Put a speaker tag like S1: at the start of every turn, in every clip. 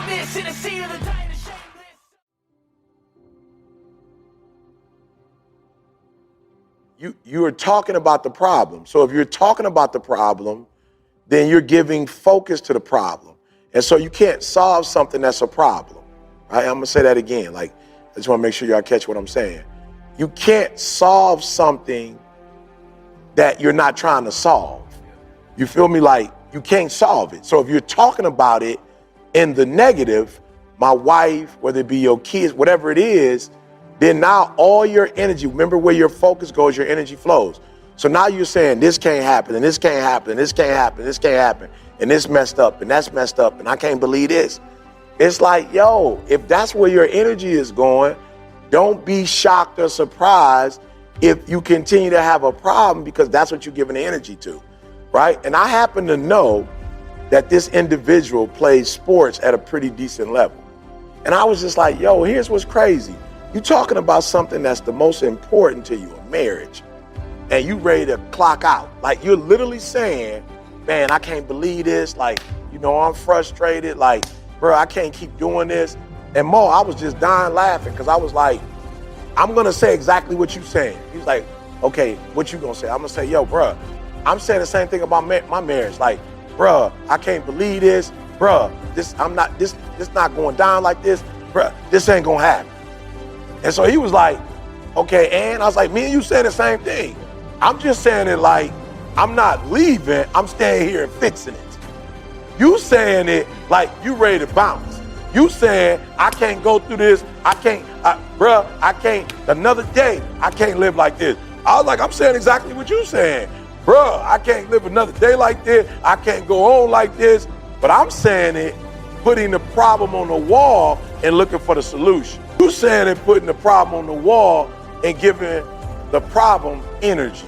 S1: this in the sea of the dying and shameless.
S2: You are talking about the problem. So if you're talking about the problem, then you're giving focus to the problem. And so you can't solve something that's a problem. Right? I'm gonna say that again. Like, I just wanna make sure y'all catch what I'm saying. You can't solve something that you're not trying to solve. You feel me? Like, you can't solve it. So if you're talking about it in the negative, my wife, whether it be your kids, whatever it is, then now all your energy, remember where your focus goes, your energy flows. So now you're saying this can't happen, and this can't happen, and this can't happen, and this can't happen, and this messed up, and that's messed up, and I can't believe this. It's like, yo, if that's where your energy is going, don't be shocked or surprised if you continue to have a problem, because that's what you're giving the energy to, right? And I happen to know that this individual plays sports at a pretty decent level. And I was just like, yo, here's what's crazy. You're talking about something that's the most important to you, a marriage, and you ready to clock out. Like, you're literally saying, man, I can't believe this. Like, you know, I'm frustrated. Like, bro, I can't keep doing this. And Mo, I was just dying laughing because I was like, I'm gonna say exactly what you saying. He's like, okay, what you gonna say? I'm gonna say, yo, bro, I'm saying the same thing about my marriage. Like, bro, I can't believe this. Bro, this not going down like this. Bro, this ain't gonna happen. And so he was like, okay, and I was like, me and you saying the same thing. I'm just saying it like, I'm not leaving, I'm staying here and fixing it. You saying it like you ready to bounce. You saying, I can't go through this, I can't, another day, I can't live like this. I was like, I'm saying exactly what you saying. Bruh, I can't live another day like this, I can't go on like this, but I'm saying it, putting the problem on the wall and looking for the solution. You saying it, putting the problem on the wall and giving the problem energy.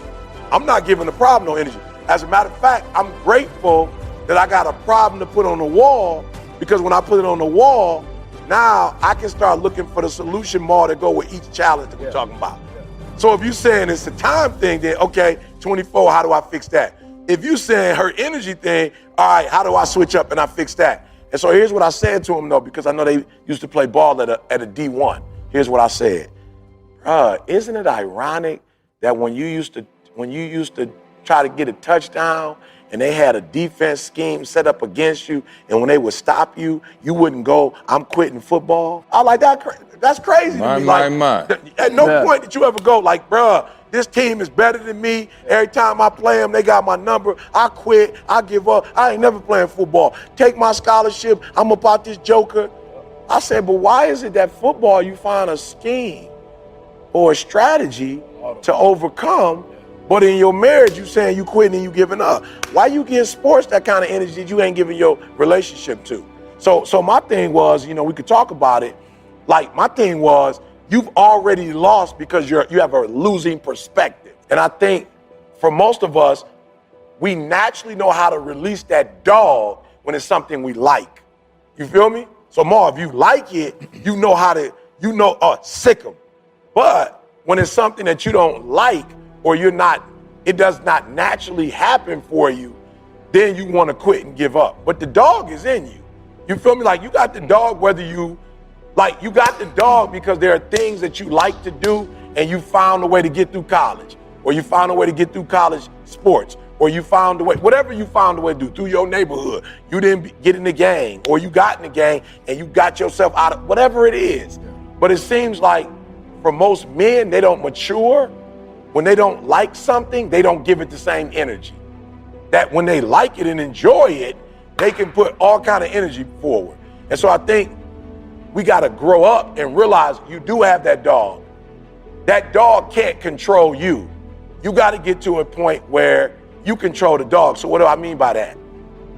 S2: I'm not giving the problem no energy. As a matter of fact, I'm grateful that I got a problem to put on the wall, because when I put it on the wall, now I can start looking for the solution more to go with each challenge that we're talking about. So if you're saying it's a time thing, then okay, 24, how do I fix that? If you're saying her energy thing, all right, how do I switch up and I fix that? And so here's what I said to him though, because I know they used to play ball at a D1. Here's what I said. Isn't it ironic that when you used to try to get a touchdown and they had a defense scheme set up against you, and when they would stop you, you wouldn't go, I'm quitting football? I like that. That's crazy to me. At no point did you ever go like, bruh, this team is better than me. Every time I play them, they got my number. I quit, I give up. I ain't never playing football. Take my scholarship, I'm about this joker. I said, but why is it that football you find a scheme or a strategy to overcome, but in your marriage you saying you quitting and you giving up? Why you give sports that kind of energy that you ain't giving your relationship to? So my thing was, you know, we could talk about it. Like, my thing was, you've already lost because you have a losing perspective. And I think for most of us, we naturally know how to release that dog when it's something we like. You feel me? So more, if you like it, you know how to, sick them. But when it's something that you don't like, or it does not naturally happen for you, then you want to quit and give up. But the dog is in you. You feel me? Like, you got the dog you got the dog because there are things that you like to do and you found a way to get through college, or you found a way to get through college sports, or you found a way, whatever you found a way to do through your neighborhood. You didn't get in the gang, or you got in the gang and you got yourself out of whatever it is. But it seems like for most men, they don't mature. When they don't like something, they don't give it the same energy. That when they like it and enjoy it, they can put all kind of energy forward. And so I think we got to grow up and realize you do have that dog. That dog can't control you. You got to get to a point where you control the dog. So what do I mean by that?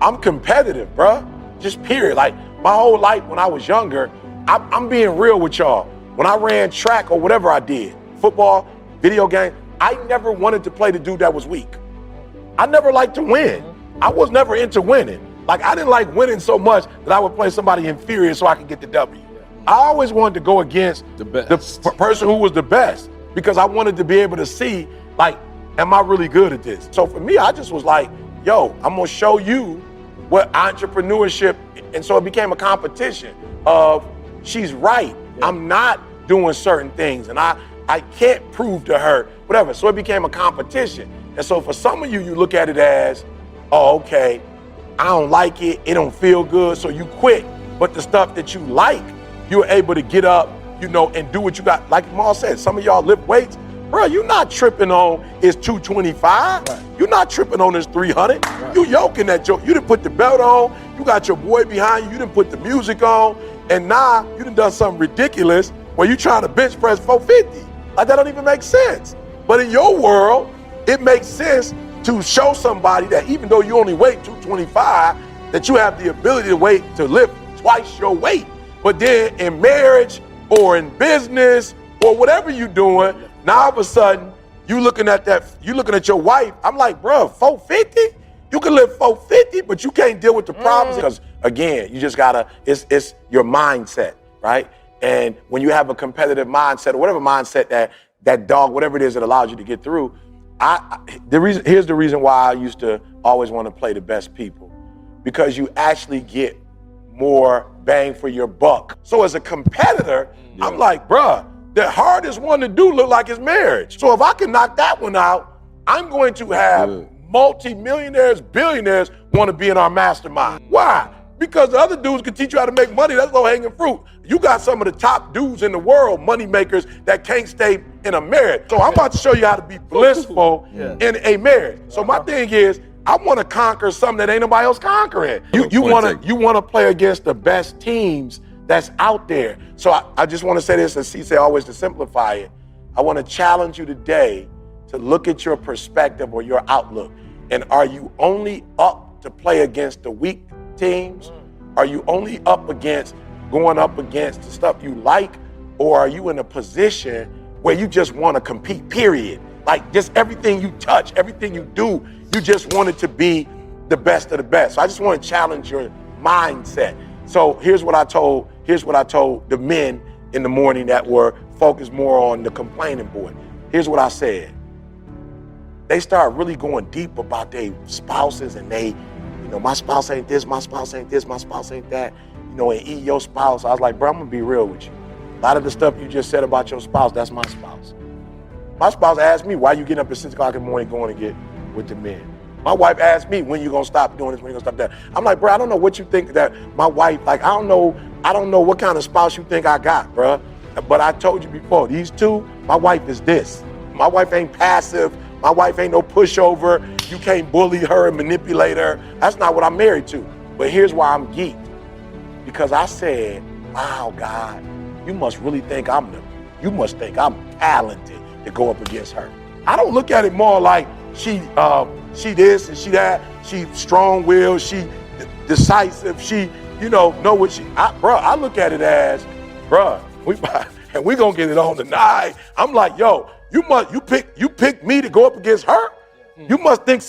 S2: I'm competitive, bruh. Just period. Like, my whole life when I was younger, I'm being real with y'all. When I ran track or whatever I did, football, video game, I never wanted to play the dude that was weak. I never liked to win. I was never into winning. Like, I didn't like winning so much that I would play somebody inferior so I could get the W. I always wanted to go against the person who was the best, because I wanted to be able to see, like, am I really good at this? So for me, I just was like, yo, I'm gonna show you what entrepreneurship, and so it became a competition of she's right. Yeah. I'm not doing certain things and I can't prove to her, whatever. So it became a competition. And so for some of you, you look at it as, oh, okay, I don't like it, it don't feel good, so you quit. But the stuff that you like, you're able to get up, you know, and do what you got. Like Maul said, some of y'all lift weights, bro, you're not tripping on it's 225. Right. You're not tripping on it's 300. Right. You yoking that joke. You didn't put the belt on. You got your boy behind you. You didn't put the music on. And now you done something ridiculous where you trying to bench press 450. Like that don't even make sense. But in your world, it makes sense to show somebody that even though you only weigh 225, that you have the ability to lift twice your weight. But then in marriage or in business or whatever you're doing, now all of a sudden you looking at your wife. I'm like, bro, 450? You can lift 450, but you can't deal with the problems because again, you just gotta. It's your mindset, right? And when you have a competitive mindset or whatever mindset that dog, whatever it is that allows you to get through, here's the reason why I used to always want to play the best people, because you actually get more bang for your buck. So as a competitor, I'm like, bruh, the hardest one to do look like is marriage. So if I can knock that one out, I'm going to have multi-millionaires, billionaires want to be in our mastermind. Why? Because the other dudes can teach you how to make money. That's low-hanging fruit. You got some of the top dudes in the world, money makers, that can't stay in a marriage. So I'm about to show you how to be blissful in a marriage. So my thing is, I want to conquer something that ain't nobody else conquering. You want to play against the best teams that's out there. So I just want to say this, as C say always, to simplify it. I want to challenge you today to look at your perspective or your outlook. And are you only up to play against the weak teams? Are you only going up against the stuff you like? Or are you in a position where you just want to compete, period? Like just everything you touch, everything you do, you just want it to be the best of the best. So I just want to challenge your mindset. So here's what I told the men in the morning that were focused more on the complaining board. Here's what I said. They start really going deep about their spouses and my spouse ain't this, my spouse ain't this, my spouse ain't that, and eat your spouse. I was like, bro, I'm gonna be real with you. A lot of the stuff you just said about your spouse, that's my spouse. My spouse asked me, why you getting up at 6 o'clock in the morning going to get with the men? My wife asked me, when you gonna stop doing this, when you gonna stop that? I'm like, bro, I don't know what you think that my wife, I don't know what kind of spouse you think I got, bro. But I told you before, these two, my wife is this. My wife ain't passive. My wife ain't no pushover. You can't bully her and manipulate her. That's not what I'm married to. But here's why I'm geeked. Because I said, wow, God, you must think I'm talented to go up against her. I don't look at it more like she this and she that, she strong-willed, she decisive, she, know what she, I look at it as, we gonna get it on tonight. I'm like, yo, you pick me to go up against her? You must think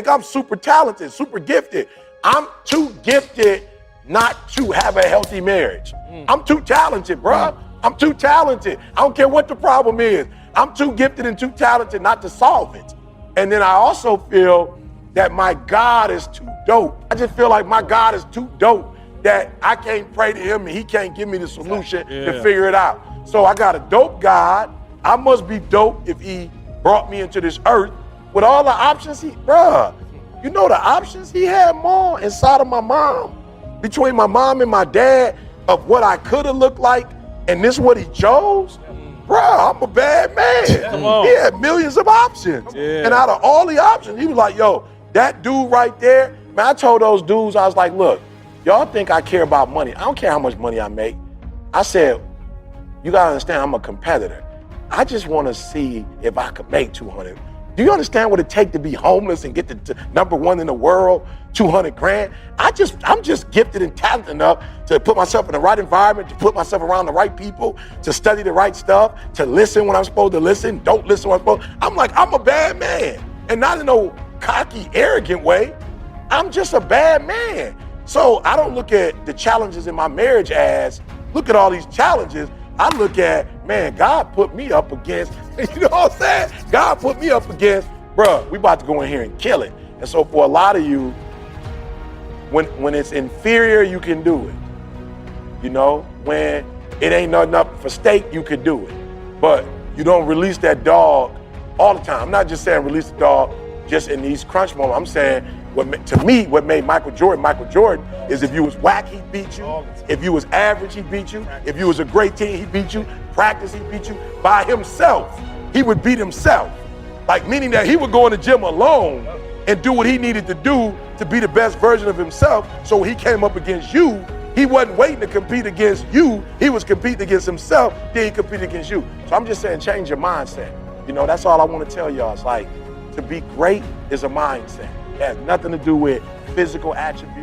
S2: I'm super talented, super gifted. I'm too gifted not to have a healthy marriage. I'm too talented, bruh. I'm too talented. I don't care what the problem is. I'm too gifted and too talented not to solve it. And then I also feel that my God is too dope. I just feel like my God is too dope that I can't pray to him and he can't give me the solution to figure it out. So I got a dope God. I must be dope if he brought me into this earth with all the options the options he had more inside of my mom, between my mom and my dad, of what I could have looked like, and this what he chose? I'm a bad man. He had millions of options. And out of all the options, he was like, yo, that dude right there, man, I told those dudes, I was like, look, y'all think I care about money. I don't care how much money I make. I said, you gotta understand, I'm a competitor. I just wanna see if I could make 200. Do you understand what it takes to be homeless and get to number one in the world, 200 grand? I'm just gifted and talented enough to put myself in the right environment, to put myself around the right people, to study the right stuff, to listen when I'm supposed to listen, don't listen when I'm supposed to. I'm like, I'm a bad man. And not in no cocky, arrogant way. I'm just a bad man. So I don't look at the challenges in my marriage as, look at all these challenges. I look at, man, God put me up against, you know what I'm saying? God put me up against, we about to go in here and kill it. And so for a lot of you, when it's inferior, you can do it. You know, when it ain't nothing up for stake, you can do it. But you don't release that dog all the time. I'm not just saying release the dog just in these crunch moments. I'm saying what made Michael Jordan is if you was whack, he beat you. If you was average, he beat you. If you was a great team, he beat you. Practice, he beat you. By himself, he would beat himself. Like, meaning that he would go in the gym alone and do what he needed to do to be the best version of himself. So when he came up against you, he wasn't waiting to compete against you. He was competing against himself, then he competed against you. So I'm just saying, change your mindset. You know, that's all I want to tell y'all. It's like, to be great is a mindset. It has nothing to do with physical attributes.